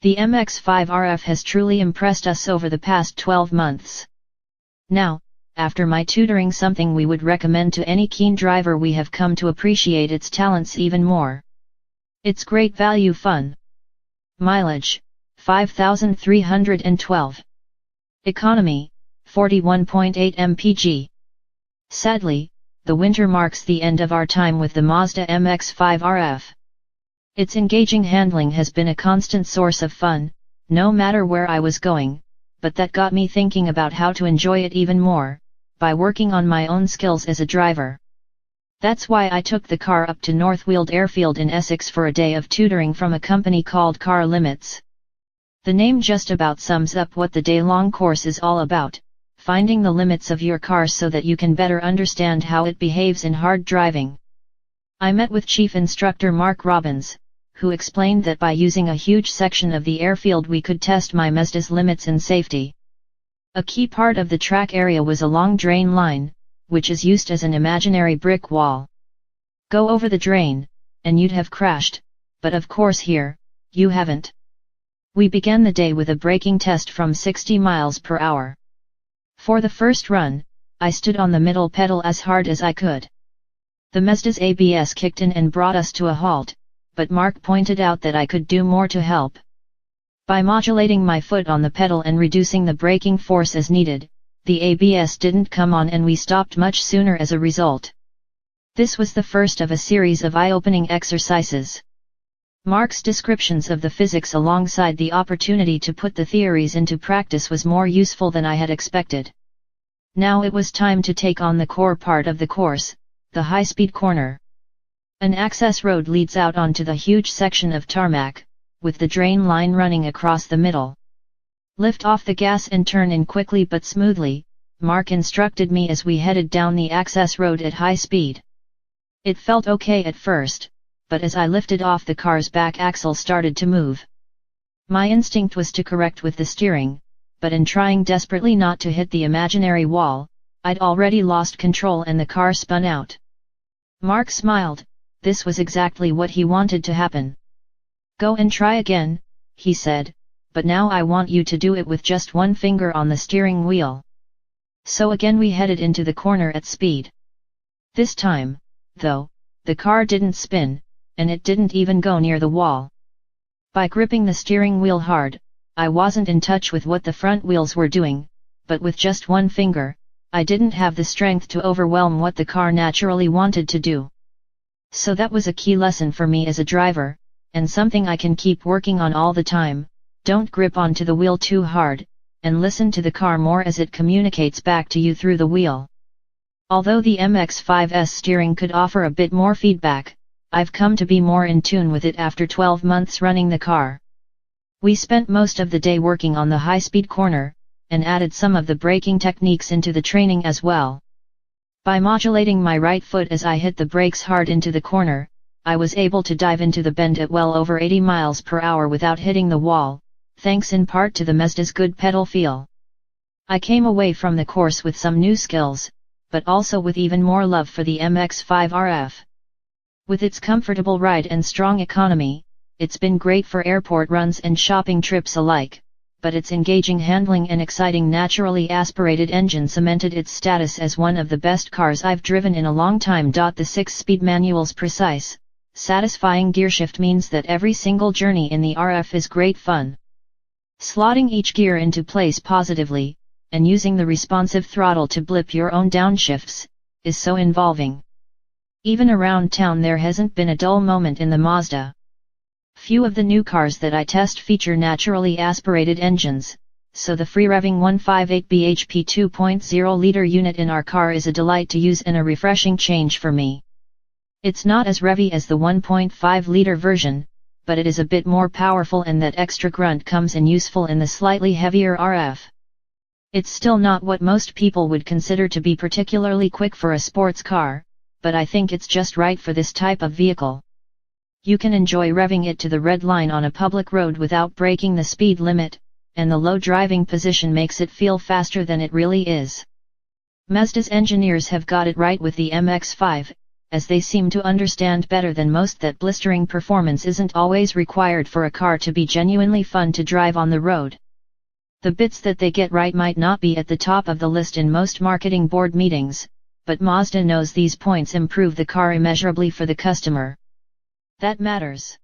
The MX-5 RF has truly impressed us over the past 12 months. Now, after my tutoring, something we would recommend to any keen driver, we have come to appreciate its talents even more. It's great value fun. Mileage, 5,312. Economy, 41.8 mpg. Sadly, the winter marks the end of our time with the Mazda MX-5 RF. Its engaging handling has been a constant source of fun, no matter where I was going, but that got me thinking about how to enjoy it even more, by working on my own skills as a driver. That's why I took the car up to Northweald Airfield in Essex for a day of tutoring from a company called Car Limits. The name just about sums up what the day-long course is all about, finding the limits of your car so that you can better understand how it behaves in hard driving. I met with Chief Instructor Mark Robbins, who explained that by using a huge section of the airfield we could test my Mazda's limits in safety. A key part of the track area was a long drain line, which is used as an imaginary brick wall. Go over the drain, and you'd have crashed, but of course here, you haven't. We began the day with a braking test from 60 miles per hour. For the first run, I stood on the middle pedal as hard as I could. The Mazda's ABS kicked in and brought us to a halt, but Mark pointed out that I could do more to help. By modulating my foot on the pedal and reducing the braking force as needed, the ABS didn't come on and we stopped much sooner as a result. This was the first of a series of eye-opening exercises. Mark's descriptions of the physics alongside the opportunity to put the theories into practice was more useful than I had expected. Now it was time to take on the core part of the course, the high-speed corner. An access road leads out onto the huge section of tarmac, with the drain line running across the middle. Lift off the gas and turn in quickly but smoothly, Mark instructed me as we headed down the access road at high speed. It felt okay at first, but as I lifted off the car's back axle started to move. My instinct was to correct with the steering, but in trying desperately not to hit the imaginary wall, I'd already lost control and the car spun out. Mark smiled, this was exactly what he wanted to happen. Go and try again, he said, but now I want you to do it with just one finger on the steering wheel. So again we headed into the corner at speed. This time, though, the car didn't spin, and it didn't even go near the wall. By gripping the steering wheel hard, I wasn't in touch with what the front wheels were doing, but with just one finger, I didn't have the strength to overwhelm what the car naturally wanted to do. So that was a key lesson for me as a driver, and something I can keep working on all the time. Don't grip onto the wheel too hard, and listen to the car more as it communicates back to you through the wheel. Although the MX-5's steering could offer a bit more feedback, I've come to be more in tune with it after 12 months running the car. We spent most of the day working on the high-speed corner, and added some of the braking techniques into the training as well. By modulating my right foot as I hit the brakes hard into the corner, I was able to dive into the bend at well over 80 miles per hour without hitting the wall, thanks in part to the Mazda's good pedal feel. I came away from the course with some new skills, but also with even more love for the MX-5 RF. With its comfortable ride and strong economy, it's been great for airport runs and shopping trips alike, but its engaging handling and exciting naturally aspirated engine cemented its status as one of the best cars I've driven in a long time. The 6-speed manual's precise, satisfying gearshift means that every single journey in the RF is great fun. Slotting each gear into place positively, and using the responsive throttle to blip your own downshifts, is so involving. Even around town there hasn't been a dull moment in the Mazda. Few of the new cars that I test feature naturally aspirated engines, so the free-revving 158 bhp 2.0-liter unit in our car is a delight to use and a refreshing change for me. It's not as revvy as the 1.5-liter version, but it is a bit more powerful, and that extra grunt comes in useful in the slightly heavier RF. It's still not what most people would consider to be particularly quick for a sports car, but I think it's just right for this type of vehicle. You can enjoy revving it to the red line on a public road without breaking the speed limit, and the low driving position makes it feel faster than it really is. Mazda's engineers have got it right with the MX-5, as they seem to understand better than most that blistering performance isn't always required for a car to be genuinely fun to drive on the road. The bits that they get right might not be at the top of the list in most marketing board meetings, but Mazda knows these points improve the car immeasurably for the customer. That matters.